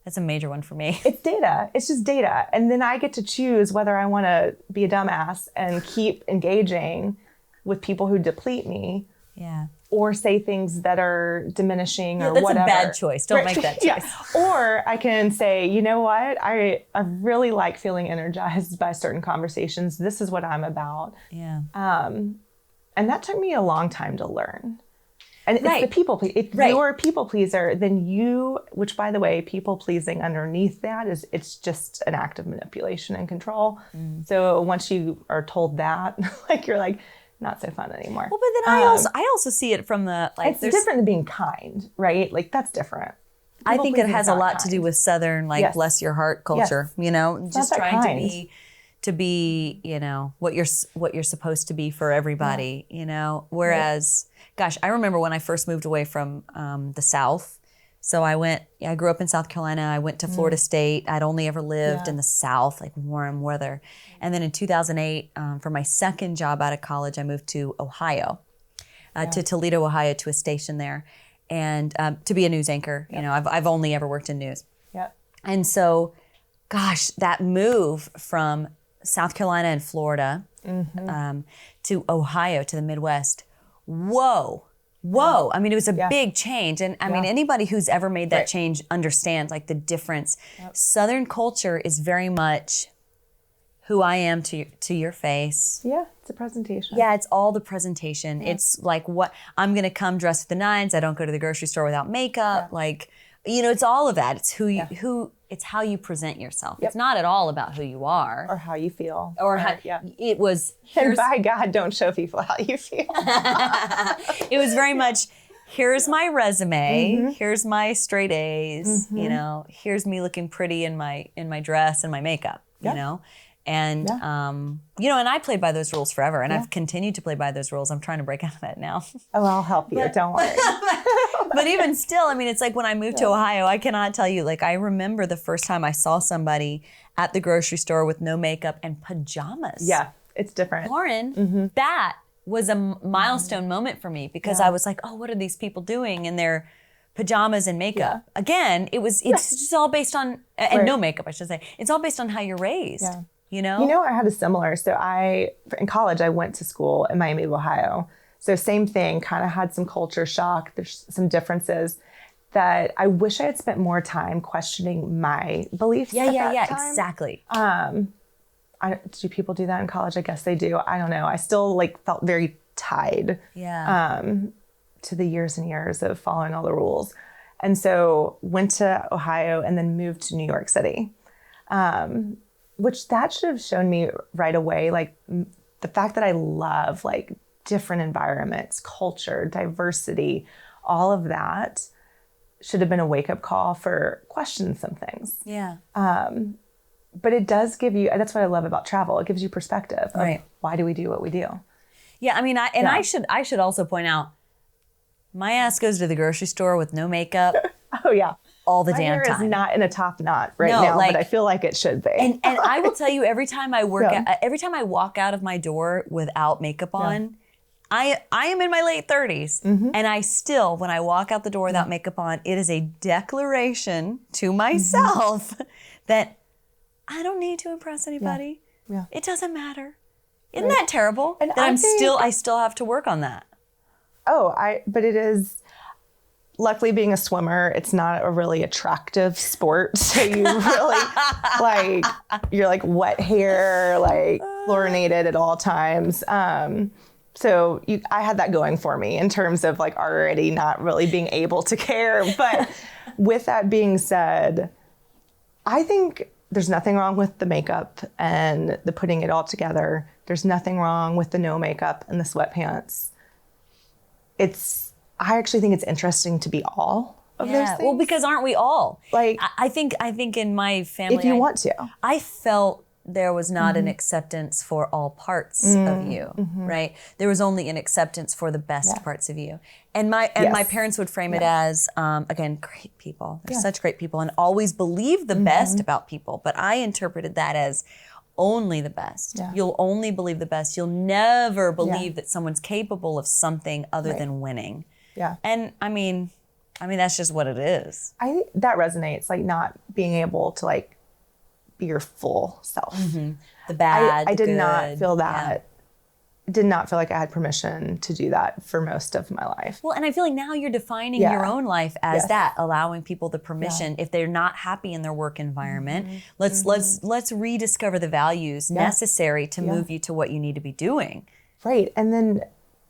That's a major one for me. It's data. It's just data. And then I get to choose whether I want to be a dumbass and keep engaging with people who deplete me Yeah. or say things that are diminishing or That's whatever. a bad choice. Don't make that choice. Yeah. Or I can say, you know what? I really like feeling energized by certain conversations. This is what I'm about. Yeah. And that took me a long time to learn. And it's Right. the people please. If Right. you're a people pleaser, then you, which by the way, people pleasing underneath that is it's just an act of manipulation and control. So once you are told that, like you're like, not so fun anymore. Well, but then I also see it from the like. It's different than being kind, right? Like that's different. I think it People-pleasing has is a not lot to do kind. with Southern, like Yes. bless your heart culture. Yes. You know, just that trying kind. to be, you know, what you're supposed to be for everybody. You know, whereas, gosh, I remember when I first moved away from the South. So I grew up in South Carolina. I went to Florida State. I'd only ever lived in the South, like warm weather. And then in 2008, for my second job out of college, I moved to Ohio, to Toledo, Ohio, to a station there, and to be a news anchor. You know, I've only ever worked in news. Yep. And so, gosh, that move from South Carolina and Florida to Ohio, to the Midwest, whoa. I mean, it was a big change. And I mean, anybody who's ever made that change understands like the difference. Southern culture is very much who I am to your face. Yeah, it's a presentation. Yeah, it's all the presentation. It's like what I'm going to come dressed to the nines. I don't go to the grocery store without makeup. Like, you know, it's all of that. It's it's how you present yourself. It's not at all about who you are Or how you feel. or how it was. And by God, don't show people how you feel. It was very much, here's my resume, here's my straight A's, you know, here's me looking pretty in my dress and my makeup, you know? And, you know, and I played by those rules forever, and I've continued to play by those rules. I'm trying to break out of that now. Oh, I'll help you. Don't worry. But even still, I mean, it's like when I moved to Ohio, I cannot tell you, like, I remember the first time I saw somebody at the grocery store with no makeup and pajamas. Yeah, it's different. Lauren, that was a milestone moment for me because I was like, oh, what are these people doing in their pajamas and makeup. Yeah. Again, it's just all based on, and no makeup, I should say. It's all based on how you're raised, you know? You know, I had a similar, so in college, I went to school in Miami, Ohio. So same thing, kind of had some culture shock. There's some differences that I wish I had spent more time questioning my beliefs at that time. Exactly. Do people do that in college? I guess they do. I don't know. I still like felt very tied to the years and years of following all the rules. And so went to Ohio and then moved to New York City, which that should have shown me right away, like the fact that I love like different environments, culture, diversity, all of that should have been a wake-up call for questioning some things. Yeah. But it does give you, that's what I love about travel. It gives you perspective of why do we do what we do? Yeah, I mean, I should also point out, my ass goes to the grocery store with no makeup. Oh yeah. All the my damn hair time. is not in a top knot now, but I feel like it should be. And I will tell you, every time I walk out of my door without makeup on, I am in my late 30s, and I still, when I walk out the door without makeup on, it is a declaration to myself that I don't need to impress anybody. Yeah. It doesn't matter. Isn't that terrible? And that I still have to work on that. But it is, luckily being a swimmer, it's not a really attractive sport. So you really you're like wet hair, like fluorinated at all times. So I had that going for me in terms of like already not really being able to care. But with that being said, I think there's nothing wrong with the makeup and the putting it all together. There's nothing wrong with the no makeup and the sweatpants. I actually think it's interesting to be all of those things. Well, because aren't we all? Like, I think in my family, if you want to. I felt there was not an acceptance for all parts of you, right? There was only an acceptance for the best parts of you. And my parents would frame it as, again, great people. They're such great people and always believe the best about people. But I interpreted that as only the best. Yeah. You'll only believe the best. You'll never believe that someone's capable of something other than winning. Yeah. And I mean, that's just what it is. I think that resonates, like not being able to like be your full self. The bad, I did good, not feel that. Did not feel like I had permission to do that for most of my life. Well, and I feel like now you're defining your own life as that, allowing people the permission if they're not happy in their work environment. Let's rediscover the values necessary to move you to what you need to be doing. Right, and then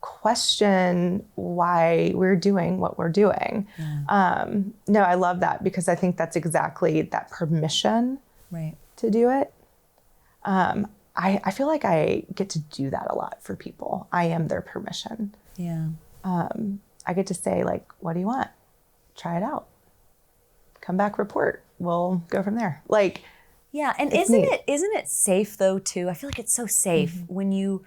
question why we're doing what we're doing. No, I love that because I think that's exactly that permission to do it. I feel like I get to do that a lot for people. I am their permission. Yeah. I get to say like, what do you want? Try it out. Come back, report. We'll go from there. Like, yeah. And isn't it safe though too? I feel like it's so safe when you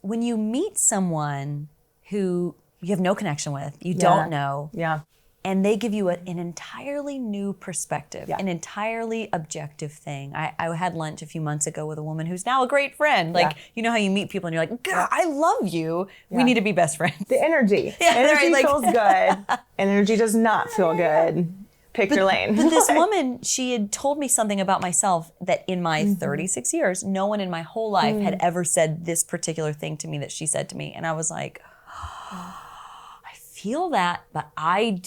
meet someone who you have no connection with, you don't know. Yeah. And they give you an entirely new perspective, an entirely objective thing. I had lunch a few months ago with a woman who's now a great friend. Like, you know how you meet people and you're like, God, I love you. We need to be best friends. The energy. Energy feels good. Energy does not feel good. Pick your lane. But this woman, she had told me something about myself that in my 36 years, no one in my whole life had ever said this particular thing to me that she said to me. And I was like, feel that, but I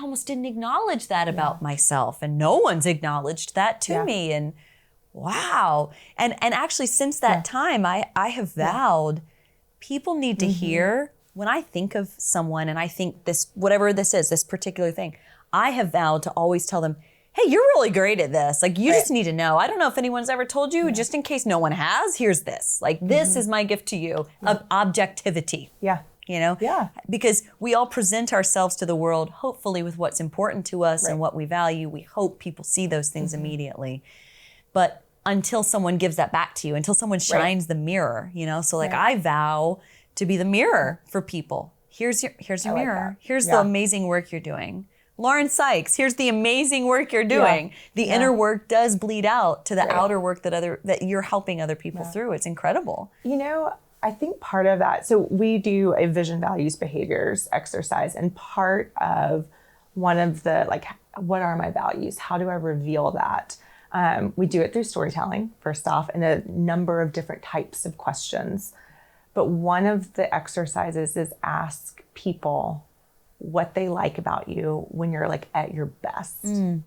almost didn't acknowledge that about myself, and no one's acknowledged that to me. And wow. And actually since that time, I have vowed people need to hear when I think of someone and I think this, whatever this is, this particular thing, I have vowed to always tell them, hey, you're really great at this. Like, you just need to know. I don't know if anyone's ever told you, just in case no one has, here's this. Like, this is my gift to you of objectivity. Yeah. You know? Yeah. Because we all present ourselves to the world, hopefully with what's important to us and what we value. We hope people see those things immediately. But until someone gives that back to you, until someone shines the mirror, you know? So like I vow to be the mirror for people. Here's your mirror. Here's the amazing work you're doing. Lauren Sikes, here's the amazing work you're doing. The inner work does bleed out to the outer work that you're helping other people through. It's incredible. You know, I think part of that, so we do a vision, values, behaviors exercise, and part of one of the, like, what are my values? How do I reveal that? We do it through storytelling, first off, and a number of different types of questions. But one of the exercises is ask people what they like about you when you're like at your best and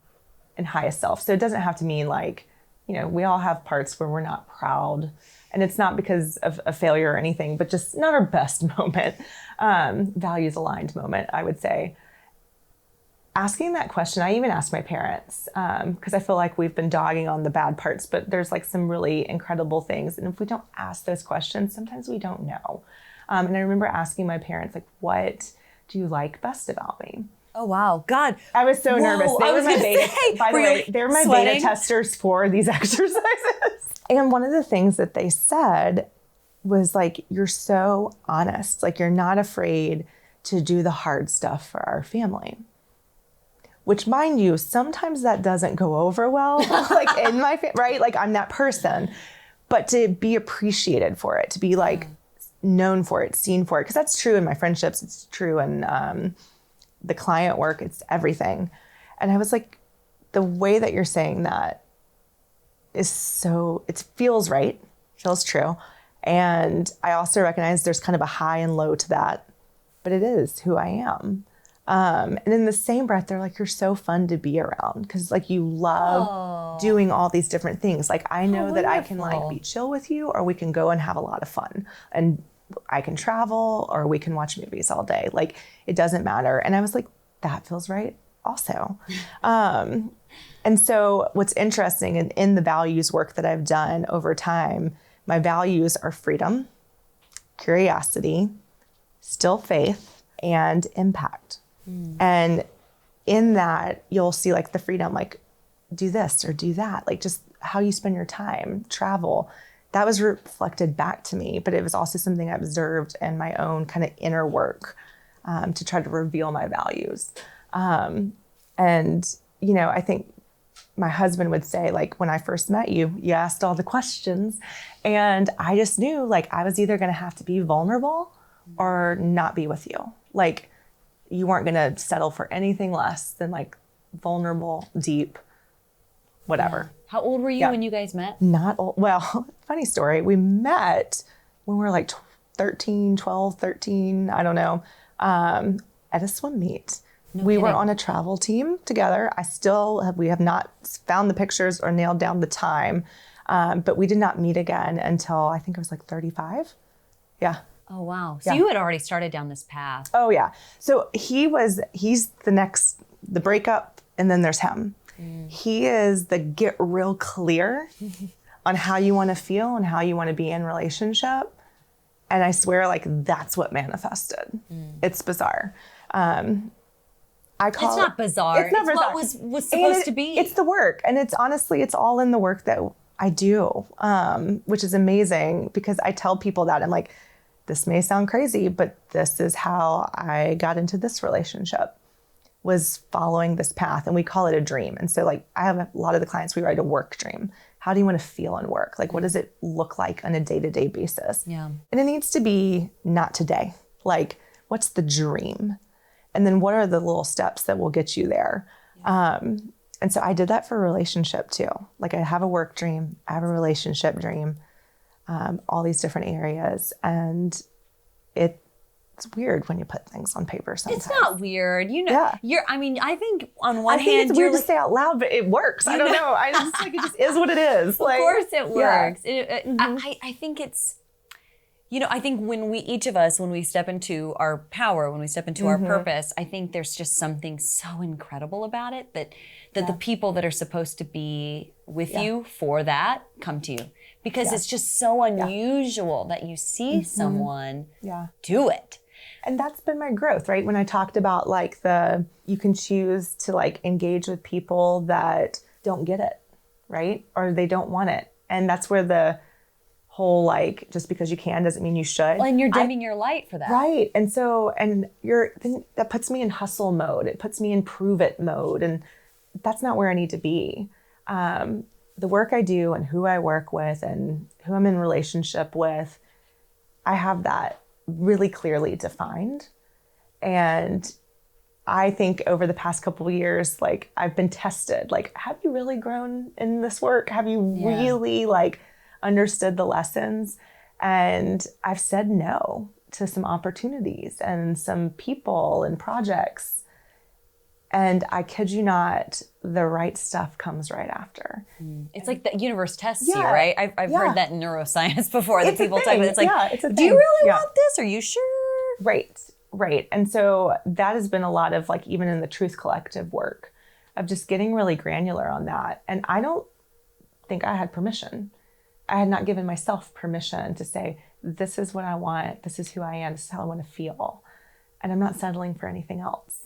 highest self. So it doesn't have to mean like, you know, we all have parts where we're not proud, and it's not because of a failure or anything, but just not our best moment, values aligned moment, I would say. Asking that question, I even asked my parents, because I feel like we've been dogging on the bad parts, but there's like some really incredible things. And if we don't ask those questions, sometimes we don't know. And I remember asking my parents, like, what do you like best about me? Oh, wow. God. I was so nervous. They were my beta, by the way, they were my sweating? beta testers for these exercises. And one of the things that they said was like, you're so honest. Like, you're not afraid to do the hard stuff for our family. Which, mind you, sometimes that doesn't go over well, like in my right? Like, I'm that person. But to be appreciated for it, to be like known for it, seen for it, because that's true in my friendships. It's true in the client work. It's everything. And I was like, the way that you're saying that is so, it feels right, feels true. And I also recognize there's kind of a high and low to that, but it is who I am. And in the same breath, they're like, you're so fun to be around because like you love doing all these different things. Like I know that I can like be chill with you, or we can go and have a lot of fun, and I can travel, or we can watch movies all day. Like it doesn't matter. And I was like, that feels right also. And so what's interesting in the values work that I've done over time, my values are freedom, curiosity, still faith, and impact. And in that, you'll see like the freedom, like do this or do that, like just how you spend your time, travel. That was reflected back to me, but it was also something I observed in my own kind of inner work to try to reveal my values. And, you know, I think my husband would say, like, when I first met you, you asked all the questions, and I just knew like I was either going to have to be vulnerable or not be with you. Like, you weren't going to settle for anything less than like vulnerable, deep, whatever. Yeah. How old were you when you guys met? Not old. Well, funny story. We met when we were like 12, 13, I don't know, at a swim meet. We were on a travel team together. We have not found the pictures or nailed down the time, but we did not meet again until I think I was like 35. Yeah. Oh, wow. So you had already started down this path. Oh, yeah. So he's the breakup, and then there's him. He is the get real clear on how you want to feel and how you want to be in relationship. And I swear, like, that's what manifested. It's bizarre. It's not bizarre. It's what was supposed to be. It's the work. And it's honestly, it's all in the work that I do, which is amazing because I tell people that. I'm like, this may sound crazy, but this is how I got into this relationship, was following this path. And we call it a dream. And so like I have a lot of the clients, we write a work dream. How do you want to feel in work? Like, what does it look like on a day-to-day basis? Yeah. And it needs to be not today. Like, what's the dream? And then what are the little steps that will get you there? Yeah. And so I did that for a relationship too. Like I have a work dream, I have a relationship dream, all these different areas. And it's weird when you put things on paper sometimes. It's not weird. You know, I think on one hand, it's weird to say out loud, but it works. I don't know. I just like, it just is what it is. Of course it works. Yeah. I think it's, you know, I think when each of us, when we step into our power, when we step into our purpose, I think there's just something so incredible about it that the people that are supposed to be with you for that come to you. Because it's just so unusual that you see someone do it. And that's been my growth, right? When I talked about like you can choose to like engage with people that don't get it, right? Or they don't want it. And that's where the whole like, just because you can doesn't mean you should. Well, and you're dimming your light for that. Right. And so, that puts me in hustle mode. It puts me in prove it mode. And that's not where I need to be. The work I do and who I work with and who I'm in relationship with, I have that really clearly defined. And I think over the past couple of years, like I've been tested. Like, have you really grown in this work? Have you really like understood the lessons? And I've said no to some opportunities and some people and projects. And I kid you not, the right stuff comes right after. It's like the universe tests you, right? I've heard that in neuroscience before. That people talk about. It's like, it's a thing. do you really want this? Are you sure? Right. And so that has been a lot of like, even in the Truth Collective work, of just getting really granular on that. And I don't think I had permission. I had not given myself permission to say, this is what I want. This is who I am. This is how I want to feel. And I'm not settling for anything else.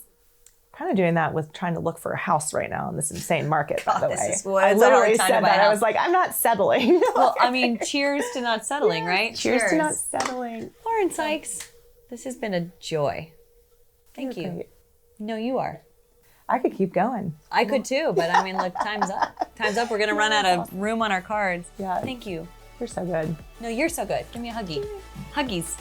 Kind of doing that with trying to look for a house right now in this insane market, by the way. I literally said that. I was like, I'm not settling. Well, I mean, cheers to not settling, right? Cheers to not settling. Lauren Sikes, this has been a joy. Thank you. Great. No, you are. I could keep going. I could too, but I mean, look, time's up. Time's up. We're going to run out of room on our cards. Yeah. Thank you. You're so good. No, you're so good. Give me a huggy. Huggies.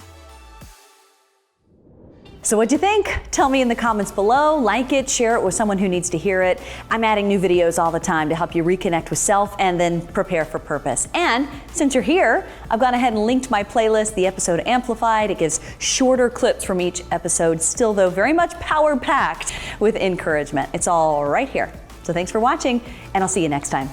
So what'd you think? Tell me in the comments below, like it, share it with someone who needs to hear it. I'm adding new videos all the time to help you reconnect with self and then prepare for purpose. And since you're here, I've gone ahead and linked my playlist, the episode Amplified. It gives shorter clips from each episode, still though very much power-packed with encouragement. It's all right here. So thanks for watching, and I'll see you next time.